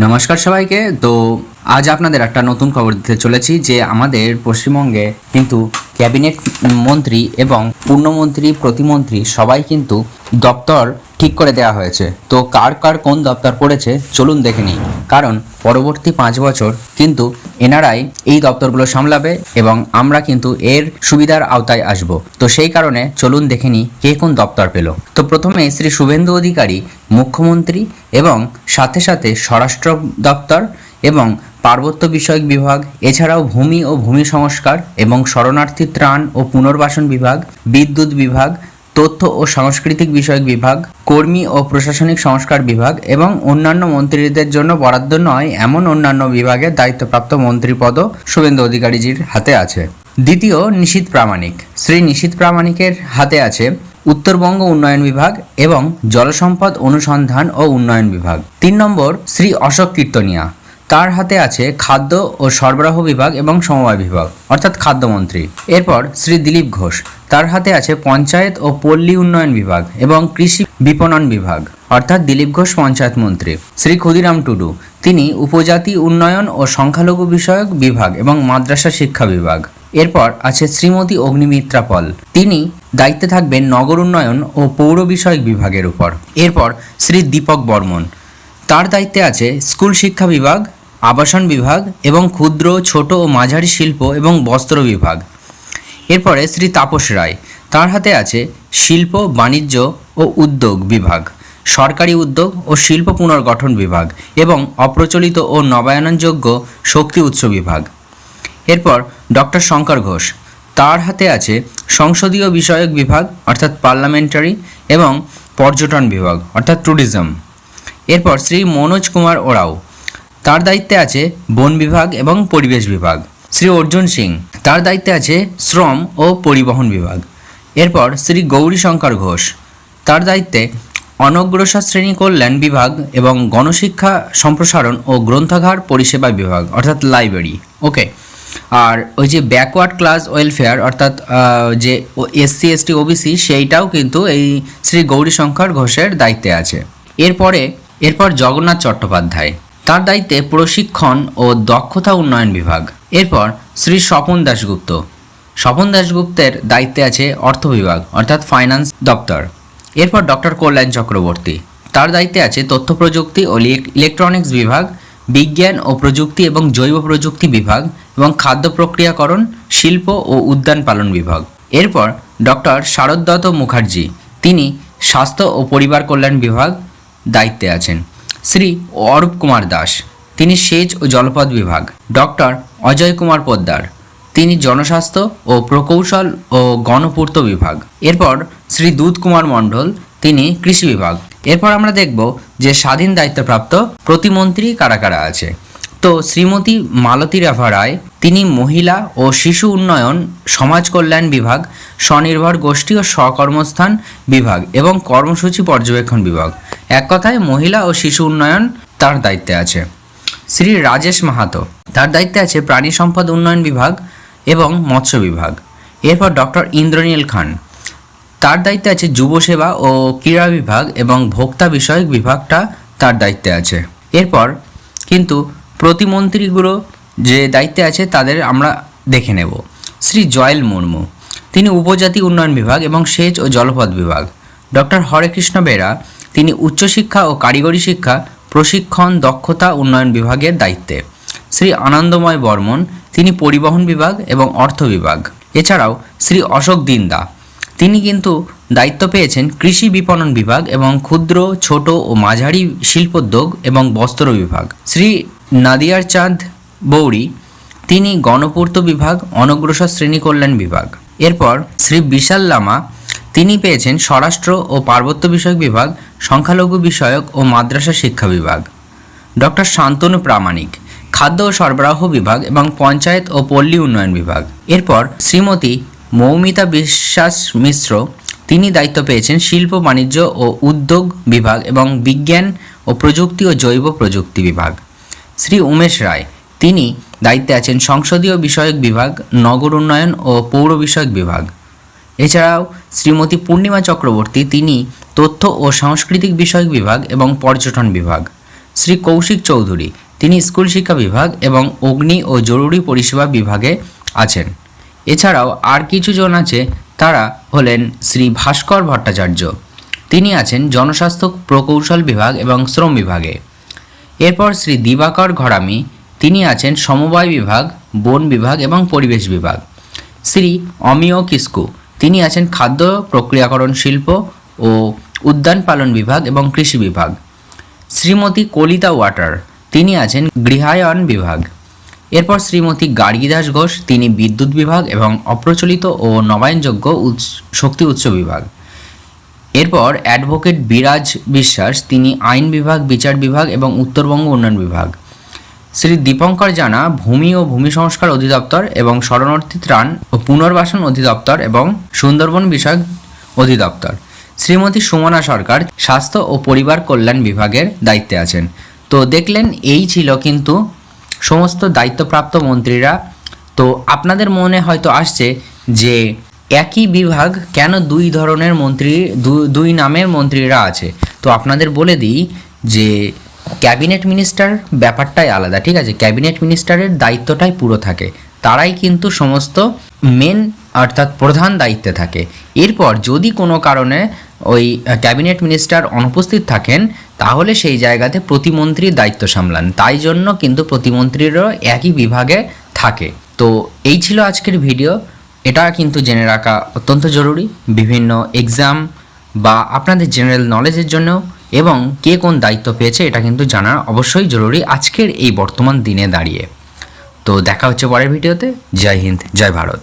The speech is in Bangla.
নমস্কার সবাইকে। তো আজ আপনাদের একটা নতুন খবর দিতে চলেছি যে আমাদের পশ্চিমবঙ্গে কিন্তু ক্যাবিনেট মন্ত্রী এবং পূর্ণমন্ত্রী, প্রতিমন্ত্রী সবাই কিন্তু দপ্তর ঠিক করে দেওয়া হয়েছে। তো কার কার কোন দপ্তর পড়েছে চলুন দেখে নিই, কারণ পরবর্তী 5 বছর কিন্তু এনারাই এই দপ্তরগুলো সামলাবে এবং আমরা কিন্তু এর সুবিধার আওতায় আসব। তো সেই কারণে চলুন দেখে নিই কে কোন দপ্তর পেল। তো প্রথমে শ্রী শুভেন্দু অধিকারী মুখ্যমন্ত্রী এবং সাথে সাথে স্বরাষ্ট্র দপ্তর এবং পার্বত্য বিষয়ক বিভাগ, এছাড়াও ভূমি ও ভূমি সংস্কার এবং শরণার্থী ত্রাণ ও পুনর্বাসন বিভাগ, বিদ্যুৎ বিভাগ, তথ্য ও সাংস্কৃতিক বিষয়ক বিভাগ, কর্মী ও প্রশাসনিক সংস্কার বিভাগ এবং অন্যান্য মন্ত্রীদের জন্য বরাদ্দ নয় এমন অন্যান্য বিভাগের দায়িত্বপ্রাপ্ত মন্ত্রী পদও শুভেন্দু অধিকারীজির হাতে আছে। দ্বিতীয়, নিশীথ প্রামাণিক। শ্রী নিশীথ প্রামাণিকের হাতে আছে উত্তরবঙ্গ উন্নয়ন বিভাগ এবং জলসম্পদ অনুসন্ধান ও উন্নয়ন বিভাগ। 3 নম্বর, শ্রী অশোক কীর্তনিয়া। তার হাতে আছে খাদ্য ও সরবরাহ বিভাগ এবং সমবায় বিভাগ, অর্থাৎ খাদ্যমন্ত্রী। এরপর শ্রী দিলীপ ঘোষ। তার হাতে আছে পঞ্চায়েত ও পল্লী উন্নয়ন বিভাগ এবং কৃষি বিপণন বিভাগ, অর্থাৎ দিলীপ ঘোষ পঞ্চায়েত মন্ত্রী। শ্রী ক্ষুদিরাম টুডু, তিনি উপজাতি উন্নয়ন ও সংখ্যালঘু বিষয়ক বিভাগ এবং মাদ্রাসা শিক্ষা বিভাগ। এরপর আছে শ্রীমতী অগ্নিমিত্রা পল, তিনি দায়িত্বে থাকবেন নগর উন্নয়ন ও পৌর বিষয়ক বিভাগের উপর। এরপর শ্রী দীপক বর্মন, তার দায়িত্বে আছে স্কুল শিক্ষা বিভাগ, আবাসন বিভাগ এবং ক্ষুদ্র, ছোট ও মাঝারি শিল্প এবং বস্ত্র বিভাগ। এরপরে শ্রী তাপস রায়, তার হাতে আছে শিল্প, বাণিজ্য ও উদ্যোগ বিভাগ, সরকারি উদ্যোগ ও শিল্প পুনর্গঠন বিভাগ এবং অপ্রচলিত ও নবায়নযোগ্য শক্তি উৎস বিভাগ। এরপর ডক্টর শঙ্কর ঘোষ, তার হাতে আছে সংসদীয় বিষয়ক বিভাগ, অর্থাৎ পার্লামেন্টারি এবং পর্যটন বিভাগ, অর্থাৎ ট্যুরিজম। এরপর শ্রী মনোজ কুমার ওরাও, তার দায়িত্বে আছে বন বিভাগ এবং পরিবেশ বিভাগ। শ্রী অর্জুন সিং, তার দায়িত্বে আছে শ্রম ও পরিবহন বিভাগ। এরপর শ্রী গৌরী শঙ্কর ঘোষ, তার দায়িত্বে অনগ্রসর শ্রেণী কল্যাণ বিভাগ এবং গণশিক্ষা সম্প্রসারণ ও গ্রন্থাগার পরিষেবা বিভাগ, অর্থাৎ লাইব্রেরি। ওকে। আর ওই যে ব্যাকওয়ার্ড ক্লাস ওয়েলফেয়ার, অর্থাৎ যে SC ST OBC, সেইটাও কিন্তু এই শ্রী গৌরীশঙ্কর ঘোষের দায়িত্বে আছে। এরপর জগন্নাথ চট্টোপাধ্যায়, তার দায়িত্বে প্রশিক্ষণ ও দক্ষতা উন্নয়ন বিভাগ। এরপর শ্রী স্বপন দাশগুপ্তের দায়িত্বে আছে অর্থ বিভাগ, অর্থাৎ ফাইন্যান্স দপ্তর। এরপর ডক্টর কল্যাণ চক্রবর্তী, তার দায়িত্বে আছে তথ্য প্রযুক্তি ও ইলেকট্রনিক্স বিভাগ, বিজ্ঞান ও প্রযুক্তি এবং জৈব প্রযুক্তি বিভাগ এবং খাদ্য প্রক্রিয়াকরণ, শিল্প ও উদ্যান পালন বিভাগ। এরপর ডক্টর শারদত্ত মুখার্জি, তিনি স্বাস্থ্য ও পরিবার কল্যাণ বিভাগ দায়িত্বে আছেন। শ্রী অরূপ কুমার দাস, তিনি সেচ ও জলপথ বিভাগ। ডক্টর অজয় কুমার পোদ্দার, তিনি জনস্বাস্থ্য ও প্রকৌশল ও গণপূর্ত বিভাগ। এরপর শ্রী দুধ কুমার মণ্ডল, তিনি কৃষি বিভাগ। এরপর আমরা দেখব যে স্বাধীন দায়িত্বপ্রাপ্ত প্রতিমন্ত্রী কারা কারা আছে। তো শ্রীমতী মালতী রাভা রায়, তিনি মহিলা ও শিশু উন্নয়ন, সমাজ কল্যাণ বিভাগ, স্বনির্ভর গোষ্ঠী ও স্বকর্মস্থান বিভাগ এবং কর্মসূচি পর্যবেক্ষণ বিভাগ। এক কথায় মহিলা ও শিশু উন্নয়ন তার দায়িত্বে আছে। শ্রী রাজেশ মাহাতো, তার দায়িত্বে আছে প্রাণী সম্পদ উন্নয়ন বিভাগ এবং মৎস্য বিভাগ। এরপর ডক্টর ইন্দ্রনীল খান, তার দায়িত্বে আছে যুব সেবা ও ক্রীড়া বিভাগ এবং ভোক্তা বিষয়ক বিভাগটা তার দায়িত্বে আছে। এরপর কিন্তু প্রতিমন্ত্রীগুলো যে দায়িত্বে আছে তাদের আমরা দেখে নেব। শ্রী জয়েল মুর্মু, তিনি উপজাতি উন্নয়ন বিভাগ এবং সেচ ও জলপথ বিভাগ। ডক্টর হরেকৃষ্ণ বেরা, তিনি উচ্চশিক্ষা ও কারিগরি শিক্ষা, প্রশিক্ষণ, দক্ষতা উন্নয়ন বিভাগের দায়িত্বে। শ্রী আনন্দময় বর্মন, তিনি পরিবহন বিভাগ এবং অর্থ বিভাগ। এছাড়াও শ্রী অশোক দিন্দা, তিনি কিন্তু দায়িত্ব পেয়েছেন কৃষি বিপণন বিভাগ এবং ক্ষুদ্র, ছোট ও মাঝারি শিল্পোদ্যোগ এবং বস্ত্র বিভাগ। শ্রী নাদিয়ার চাঁদ বৌরি, তিনি গণপূর্ত বিভাগ, অনগ্রসর শ্রেণী কল্যাণ বিভাগ। এরপর শ্রী বিশাল লামা, তিনি পেয়েছেন স্বরাষ্ট্র ও পার্বত্য বিষয়ক বিভাগ, সংখ্যালঘু বিষয়ক ও মাদ্রাসা শিক্ষা বিভাগ। ডক্টর শান্তনু প্রামাণিক, খাদ্য ও সরবরাহ বিভাগ এবং পঞ্চায়েত ও পল্লী উন্নয়ন বিভাগ। এরপর শ্রীমতী মৌমিতা বিশ্বাস মিশ্র, তিনি দায়িত্ব পেয়েছেন শিল্প, বাণিজ্য ও উদ্যোগ বিভাগ এবং বিজ্ঞান ও প্রযুক্তি ও জৈব প্রযুক্তি বিভাগ। শ্রী উমেশ রায়, তিনি দায়িত্বে আছেন সংসদীয় বিষয়ক বিভাগ, নগর উন্নয়ন ও পৌর বিষয়ক বিভাগ। এছাড়াও শ্রীমতী পূর্ণিমা চক্রবর্তী, তিনি তথ্য ও সাংস্কৃতিক বিষয়ক বিভাগ এবং পর্যটন বিভাগ। শ্রী কৌশিক চৌধুরী, তিনি স্কুল শিক্ষা বিভাগ এবং অগ্নি ও জরুরি পরিষেবা বিভাগে আছেন। এছাড়াও আর কিছু জন আছে, তারা হলেন শ্রী ভাস্কর ভট্টাচার্য, তিনি আছেন জনস্বাস্থ্য প্রকৌশল বিভাগ এবং শ্রম বিভাগে। এরপর শ্রী দিবাকর ঘরামি, তিনি আছেন সমবায় বিভাগ, বন বিভাগ এবং পরিবেশ বিভাগ। শ্রী অমিয় কিস্কু, তিনি আছেন খাদ্য প্রক্রিয়াকরণ শিল্প ও উদ্যান পালন বিভাগ এবং কৃষি বিভাগ। শ্রীমতী কলিতা ওয়াটার, তিনি আছেন গৃহায়ন বিভাগ। এরপর শ্রীমতী গার্গী দাস ঘোষ, তিনি বিদ্যুৎ বিভাগ এবং অপ্রচলিত ও নবায়নযোগ্য শক্তি উৎস বিভাগ। এরপর অ্যাডভোকেট বিরাজ বিশ্বাস, তিনি আইন বিভাগ, বিচার বিভাগ এবং উত্তরবঙ্গ উন্নয়ন বিভাগ। শ্রী দীপঙ্কর জানা, ভূমি ও ভূমি সংস্কার অধিদপ্তর এবং শরণার্থী ত্রাণ ও পুনর্বাসন অধিদপ্তর এবং সুন্দরবন বিষয়ক অধিদপ্তর। শ্রীমতী সুমনা সরকার, স্বাস্থ্য ও পরিবার কল্যাণ বিভাগের দায়িত্বে আছেন। তো দেখলেন, এই ছিল কিন্তু সমস্ত দায়িত্বপ্রাপ্ত মন্ত্রীরা। তো আপনাদের মনে হয়তো আসছে যে একই বিভাগ কেন দুই ধরনের মন্ত্রী, দুই নামের মন্ত্রীরা আছে। তো আপনাদের বলে দিই যে ক্যাবিনেট মিনিস্টার ব্যাপারটাই আলাদা, ঠিক আছে। ক্যাবিনেট মিনিস্টারের দায়িত্বটাই পুরো থাকে, তারাই কিন্তু সমস্ত মেন অর্থাৎ প্রধান দায়িত্বে থাকে। এরপর যদি কোনো কারণে ওই ক্যাবিনেট মিনিস্টার অনুপস্থিত থাকেন, তাহলে সেই জায়গাতে প্রতিমন্ত্রীর দায়িত্ব সামলান। তাই জন্য কিন্তু প্রতিমন্ত্রীরও একই বিভাগে থাকে। তো এই ছিল আজকের ভিডিও। এটা কিন্তু জেনে রাখা অত্যন্ত জরুরি, বিভিন্ন এক্সাম বা আপনাদের জেনারেল নলেজের জন্য, এবং কে কোন দায়িত্ব পেয়েছে এটা কিন্তু জানা অবশ্যই জরুরি আজকের এই বর্তমান দিনে দাঁড়িয়ে। তো দেখা হচ্ছে পরের ভিডিওতে। জয় হিন্দ, জয় ভারত।